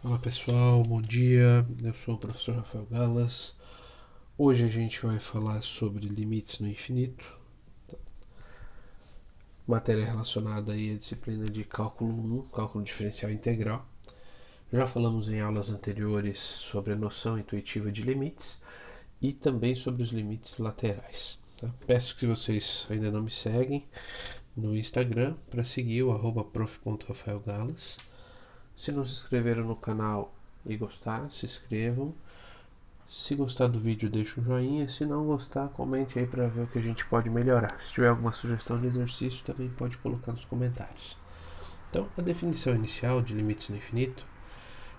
Fala pessoal, bom dia. Eu sou o professor Rafael Galas. Hoje a gente vai falar sobre limites no infinito, matéria relacionada aí à disciplina de cálculo 1, cálculo diferencial integral. Já falamos em aulas anteriores sobre a noção intuitiva de limites e também sobre os limites laterais. Tá? Peço que vocês ainda não me seguem no Instagram para seguir o @prof.rafaelgalas. Se não se inscreveram no canal e gostar, se inscrevam. Se gostar do vídeo, deixa um joinha. Se não gostar, comente aí para ver o que a gente pode melhorar. Se tiver alguma sugestão de exercício, também pode colocar nos comentários. Então, a definição inicial de limites no infinito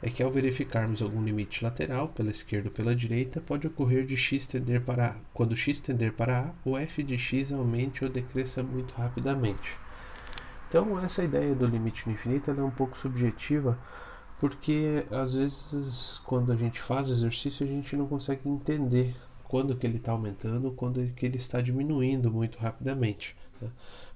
é que ao verificarmos algum limite lateral, pela esquerda ou pela direita, pode ocorrer de x tender para A. Quando x tender para A, o f de x aumente ou decresça muito rapidamente. Então, essa ideia do limite no infinito é um pouco subjetiva, porque às vezes quando a gente faz exercício a gente não consegue entender quando que ele está aumentando, quando que ele está diminuindo muito rapidamente, né?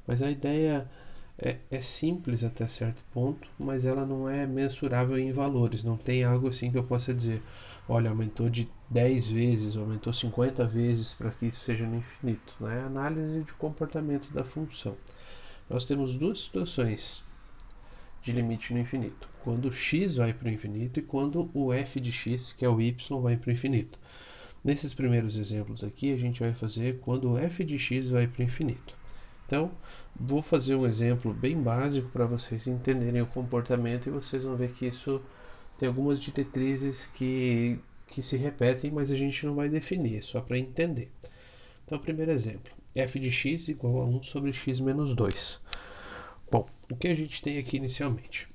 Mas a ideia é simples até certo ponto, mas ela não é mensurável em valores. Não tem algo assim que eu possa dizer, olha, aumentou de 10 vezes, aumentou 50 vezes para que isso seja no infinito. Né? É análise de comportamento da função. Nós temos duas situações de limite no infinito. Quando x vai para o infinito e quando o f de x, que é o y, vai para o infinito. Nesses primeiros exemplos aqui, a gente vai fazer quando o f de x vai para o infinito. Então, vou fazer um exemplo bem básico para vocês entenderem o comportamento e vocês vão ver que isso tem algumas diretrizes que se repetem, mas a gente não vai definir, é só para entender. Então, primeiro exemplo, f de x igual a 1 sobre x menos 2. Bom, o que a gente tem aqui inicialmente?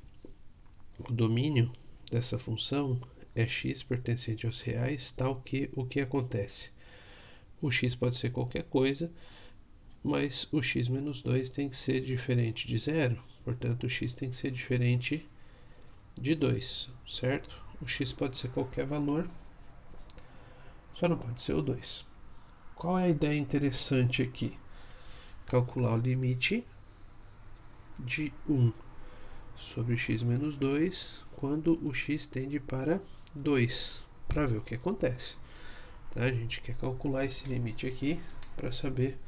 O domínio dessa função é x pertencente aos reais, tal que o que acontece? O x pode ser qualquer coisa, mas o x menos 2 tem que ser diferente de zero, portanto o x tem que ser diferente de 2, certo? O x pode ser qualquer valor, só não pode ser o 2. Qual é a ideia interessante aqui? Calcular o limite de 1 sobre x menos 2 quando o x tende para 2, para ver o que acontece. Tá? A gente quer calcular esse limite aqui para saber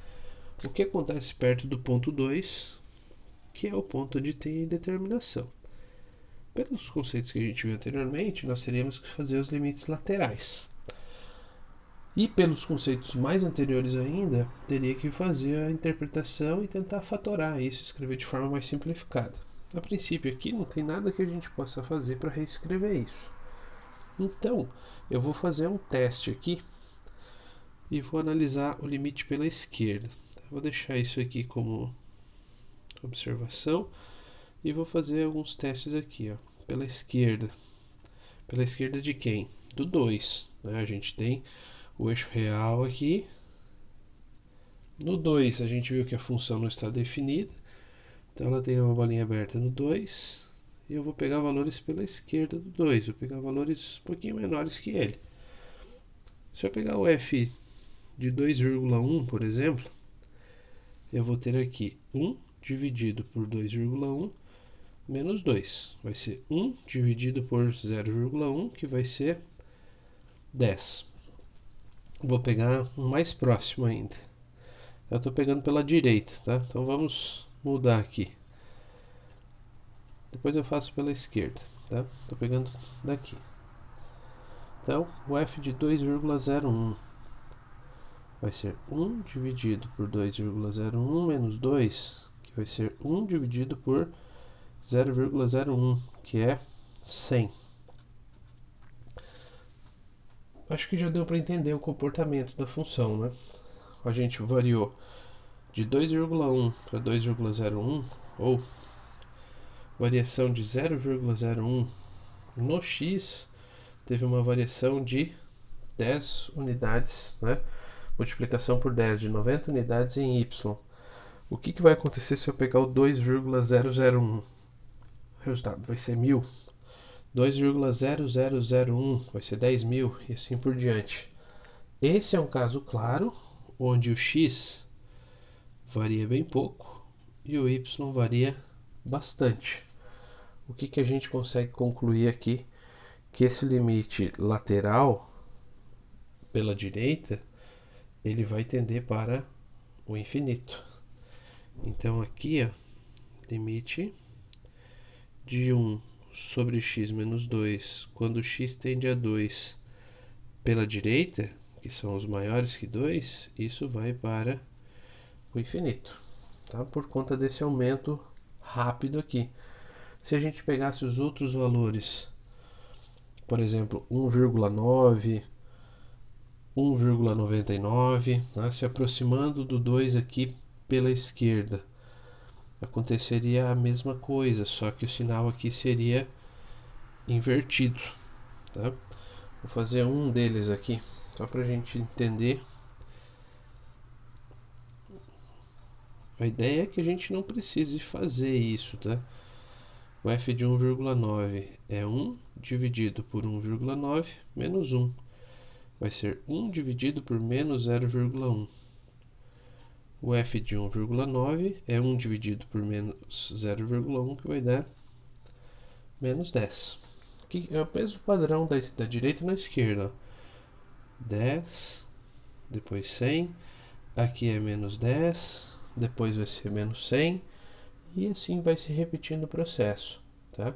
o que acontece perto do ponto 2, que é o ponto onde tem a indeterminação. Pelos conceitos que a gente viu anteriormente, nós teríamos que fazer os limites laterais. E pelos conceitos mais anteriores ainda, teria que fazer a interpretação e tentar fatorar isso, escrever de forma mais simplificada. A princípio aqui não tem nada que a gente possa fazer para reescrever isso. Então, eu vou fazer um teste aqui e vou analisar o limite pela esquerda. Vou deixar isso aqui como observação e vou fazer alguns testes aqui, ó, pela esquerda. Pela esquerda de quem? Do 2. Né? A gente tem o eixo real aqui. No 2 a gente viu que a função não está definida, então ela tem uma bolinha aberta no 2. E eu vou pegar valores pela esquerda do 2, vou pegar valores um pouquinho menores que ele. Se eu pegar o f de 2,1, por exemplo, eu vou ter aqui 1 dividido por 2,1 menos 2. Vai ser 1 dividido por 0,1, que vai ser 10. Vou pegar um mais próximo ainda. Eu estou pegando pela direita, tá? Então vamos mudar aqui. Depois eu faço pela esquerda, tá? Estou pegando daqui. Então, o f de 2,01 vai ser 1 dividido por 2,01 menos 2, que vai ser 1 dividido por 0,01, que é 100. Acho que já deu para entender o comportamento da função, né? A gente variou de 2,1 para 2,01, ou variação de 0,01 no x, teve uma variação de 10 unidades, né? Multiplicação por 10 de 90 unidades em y. O que vai acontecer se eu pegar o 2,001? O resultado vai ser 1000. 2,0001 vai ser 10.000 e assim por diante. Esse é um caso claro onde o x varia bem pouco e o y varia bastante. O que a gente consegue concluir aqui que esse limite lateral pela direita, ele vai tender para o infinito. Então aqui, ó, limite de 1 sobre x menos 2, quando x tende a 2 pela direita, que são os maiores que 2, isso vai para o infinito, tá? Por conta desse aumento rápido aqui. Se a gente pegasse os outros valores, por exemplo, 1,9, 1,99, né? Se aproximando do 2 aqui pela esquerda, aconteceria a mesma coisa, só que o sinal aqui seria invertido, tá? Vou fazer um deles aqui, só para a gente entender. A ideia é que a gente não precise fazer isso, tá? O f de 1,9 é 1 dividido por 1,9 menos 1. Vai ser 1 dividido por menos 0,1. O f de 1,9 é 1 dividido por menos 0,1, que vai dar menos 10. Que é o mesmo padrão da direita na esquerda. 10, depois 100, aqui é menos 10, depois vai ser menos 100, e assim vai se repetindo o processo, tá?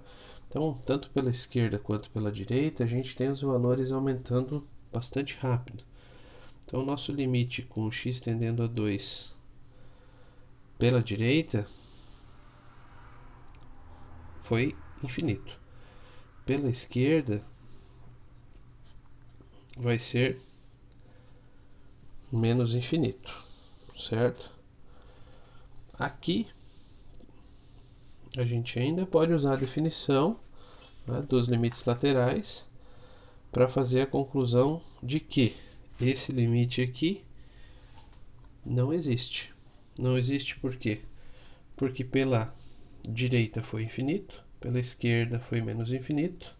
Então, tanto pela esquerda quanto pela direita, a gente tem os valores aumentando bastante rápido. Então, o nosso limite com o x tendendo a 2 pela direita foi infinito. Pela esquerda vai ser menos infinito, certo? Aqui a gente ainda pode usar a definição, né, dos limites laterais para fazer a conclusão de que esse limite aqui não existe. Não existe por quê? Porque pela direita foi infinito, pela esquerda foi menos infinito,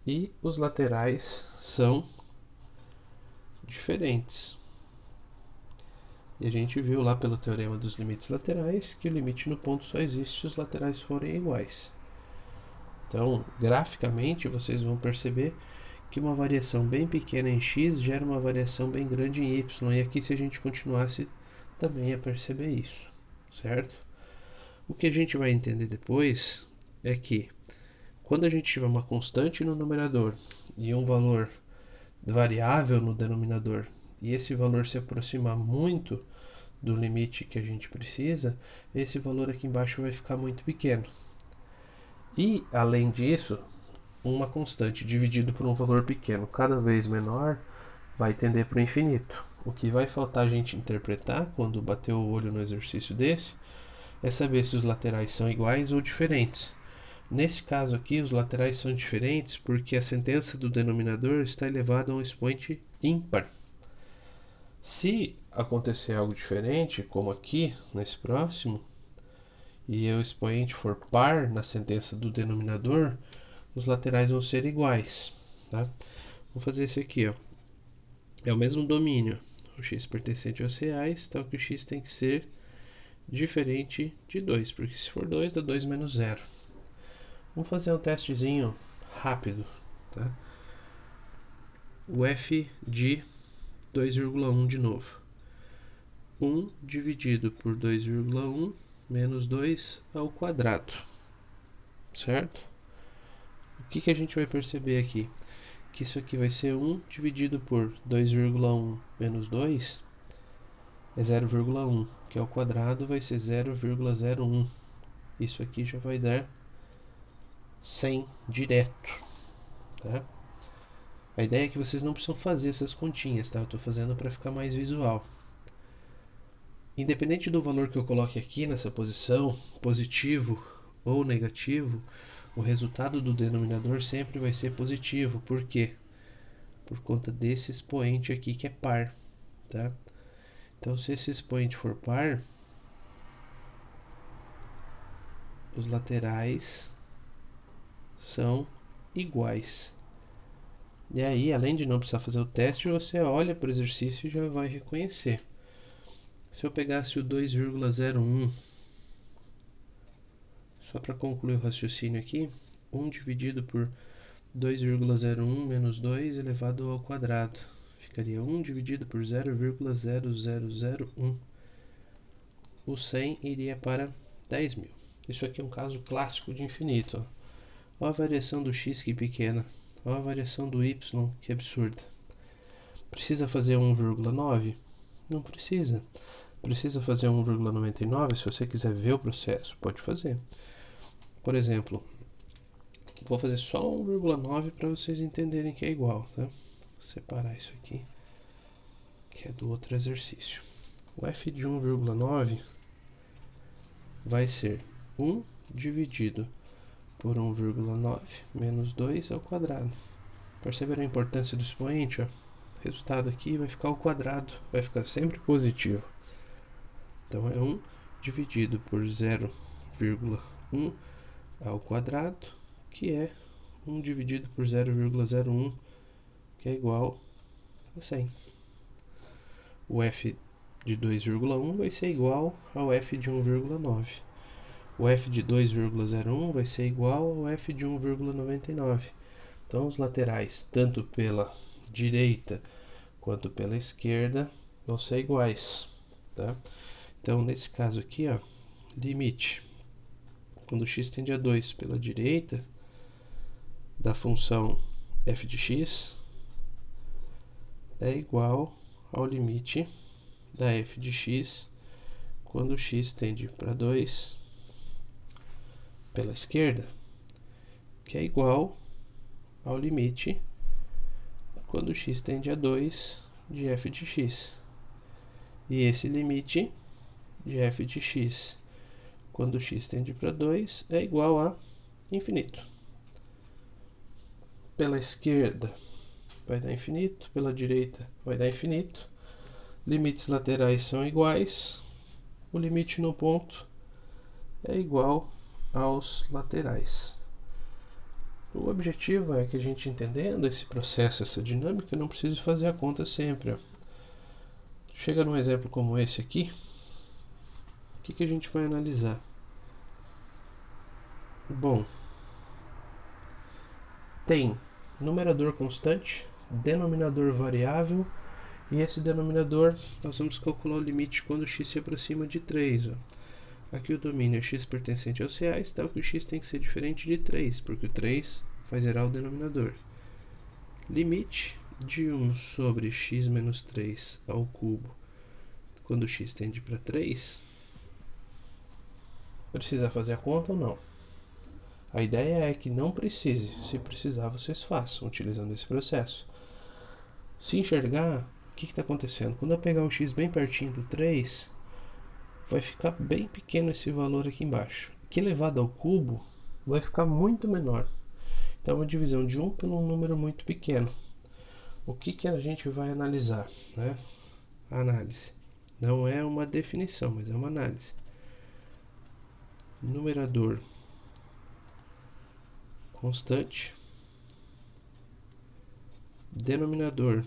e os laterais são diferentes. E a gente viu lá pelo teorema dos limites laterais que o limite no ponto só existe se os laterais forem iguais. Então, graficamente, vocês vão perceber que uma variação bem pequena em x gera uma variação bem grande em y. E aqui, se a gente continuasse, também ia perceber isso, certo? O que a gente vai entender depois é que quando a gente tiver uma constante no numerador e um valor variável no denominador, e esse valor se aproximar muito do limite que a gente precisa, esse valor aqui embaixo vai ficar muito pequeno. E, além disso, uma constante dividido por um valor pequeno cada vez menor vai tender para o infinito. O que vai faltar a gente interpretar quando bater o olho no exercício desse é saber se os laterais são iguais ou diferentes. Nesse caso aqui, os laterais são diferentes porque a sentença do denominador está elevada a um expoente ímpar. Se acontecer algo diferente, como aqui, nesse próximo, e o expoente for par na sentença do denominador, os laterais vão ser iguais, tá? Vou fazer esse aqui, ó. É o mesmo domínio, o x pertencente aos reais, então que o x tem que ser diferente de 2, porque se for 2, dá 2 menos 0. Vamos fazer um testezinho rápido, tá? O f de 2,1 de novo. 1 dividido por 2,1 menos 2 ao quadrado, certo? O que a gente vai perceber aqui? Que isso aqui vai ser 1 dividido por 2,1 menos 2 é 0,1, que ao quadrado vai ser 0,01. Isso aqui já vai dar 100 direto, tá? A ideia é que vocês não precisam fazer essas continhas, tá? Eu estou fazendo para ficar mais visual. Independente do valor que eu coloque aqui nessa posição, positivo ou negativo, o resultado do denominador sempre vai ser positivo. Por quê? Por conta desse expoente aqui que é par, tá? Então, se esse expoente for par, os laterais são iguais. E aí, além de não precisar fazer o teste, você olha para o exercício e já vai reconhecer. Se eu pegasse o 2,01, só para concluir o raciocínio aqui, 1 dividido por 2,01 menos 2 elevado ao quadrado. Ficaria 1 dividido por 0,0001. O 100 iria para 10.000. Isso aqui é um caso clássico de infinito. Olha a variação do x, que pequena. Olha a variação do y, que absurda. Precisa fazer 1,9? Não precisa. Precisa fazer 1,99? Se você quiser ver o processo, pode fazer. Por exemplo, vou fazer só 1,9 para vocês entenderem que é igual, tá? Vou separar isso aqui, que é do outro exercício. O f de 1,9 vai ser 1 dividido por 1,9 menos 2 ao quadrado. Perceberam a importância do expoente? Ó? O resultado aqui vai ficar ao quadrado, vai ficar sempre positivo. Então é 1 dividido por 0,1 ao quadrado, que é 1 dividido por 0,01, que é igual a 100. O f de 2,1 vai ser igual ao f de 1,9. O f de 2,01 vai ser igual ao f de 1,99. Então os laterais, tanto pela direita quanto pela esquerda, vão ser iguais, tá? Então nesse caso aqui, ó, limite, quando x tende a 2 pela direita da função f de x é igual ao limite da f de x quando x tende para 2 pela esquerda, que é igual ao limite quando x tende a 2 de f de x. E esse limite de f de x quando x tende para 2 é igual a infinito. Pela esquerda vai dar infinito, pela direita vai dar infinito. Limites laterais são iguais. O limite no ponto é igual aos laterais. O objetivo é que a gente, entendendo esse processo, essa dinâmica, não precise fazer a conta sempre. Ó. Chega num exemplo como esse aqui, o que a gente vai analisar? Bom, tem numerador constante, denominador variável, e esse denominador nós vamos calcular o limite quando x se aproxima de 3. Ó. Aqui o domínio é x pertencente aos reais, tal que o x tem que ser diferente de 3, porque o 3 vai zerar o denominador. Limite de 1 sobre x menos 3 ao cubo, quando x tende para 3, precisa fazer a conta ou não? A ideia é que não precise. Se precisar, vocês façam, utilizando esse processo. Se enxergar, o que está acontecendo? Quando eu pegar o x bem pertinho do 3, vai ficar bem pequeno esse valor aqui embaixo. Que elevado ao cubo vai ficar muito menor. Então, é uma divisão de 1 por um número muito pequeno. O que a gente vai analisar? Né? A análise. Não é uma definição, mas é uma análise. Numerador constante. Denominador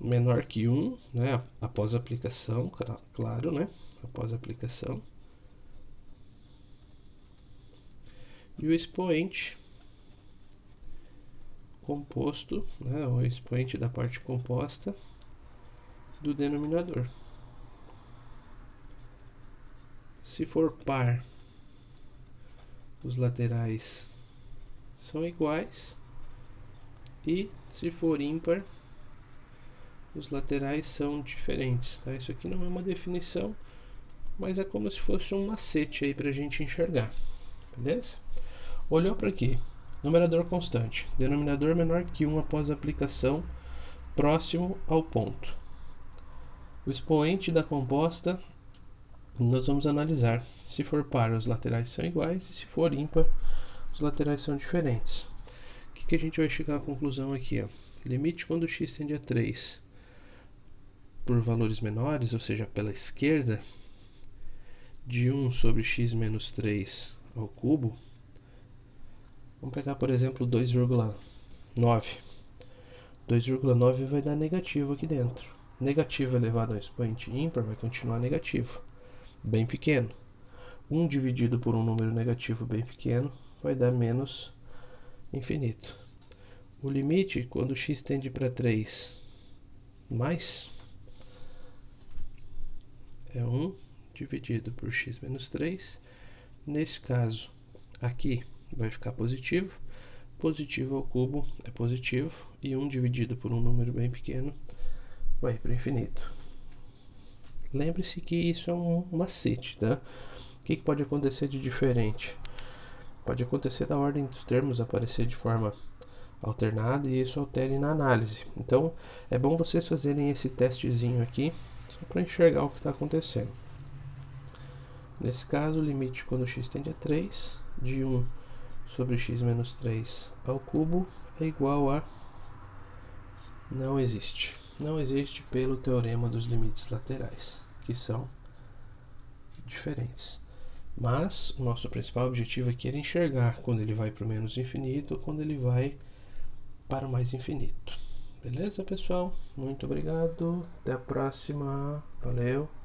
menor que 1, né? Após a aplicação, claro, né? Após a aplicação. E o expoente composto, né? O expoente da parte composta do denominador. Se for par, os laterais são iguais, e se for ímpar, os laterais são diferentes, tá? Isso aqui não é uma definição, mas é como se fosse um macete aí para a gente enxergar, beleza? Olhou para aqui, numerador constante, denominador menor que 1 após a aplicação, próximo ao ponto. O expoente da composta nós vamos analisar. Se for par, os laterais são iguais, e se for ímpar, os laterais são diferentes. O que a gente vai chegar à conclusão aqui? Ó? Limite quando x tende a 3 por valores menores, ou seja, pela esquerda, de 1 sobre x menos 3 ao cubo. Vamos pegar, por exemplo, 2,9. 2,9 vai dar negativo aqui dentro. Negativo elevado a um expoente ímpar vai continuar negativo, bem pequeno. 1 dividido por um número negativo bem pequeno vai dar menos infinito. O limite, quando x tende para 3 mais, é 1 dividido por x menos 3. Nesse caso, aqui vai ficar positivo. Positivo ao cubo é positivo. E 1 dividido por um número bem pequeno vai para o infinito. Lembre-se que isso é um macete, tá? O que pode acontecer de diferente? Pode acontecer da ordem dos termos aparecer de forma alternada e isso altere na análise. Então, é bom vocês fazerem esse testezinho aqui, só para enxergar o que está acontecendo. Nesse caso, o limite quando x tende a 3, de 1 sobre x menos 3 ao cubo é igual a... não existe. Não existe pelo teorema dos limites laterais, que são diferentes. Mas o nosso principal objetivo aqui era enxergar quando ele vai para o menos infinito ou quando ele vai para o mais infinito. Beleza, pessoal? Muito obrigado. Até a próxima. Valeu.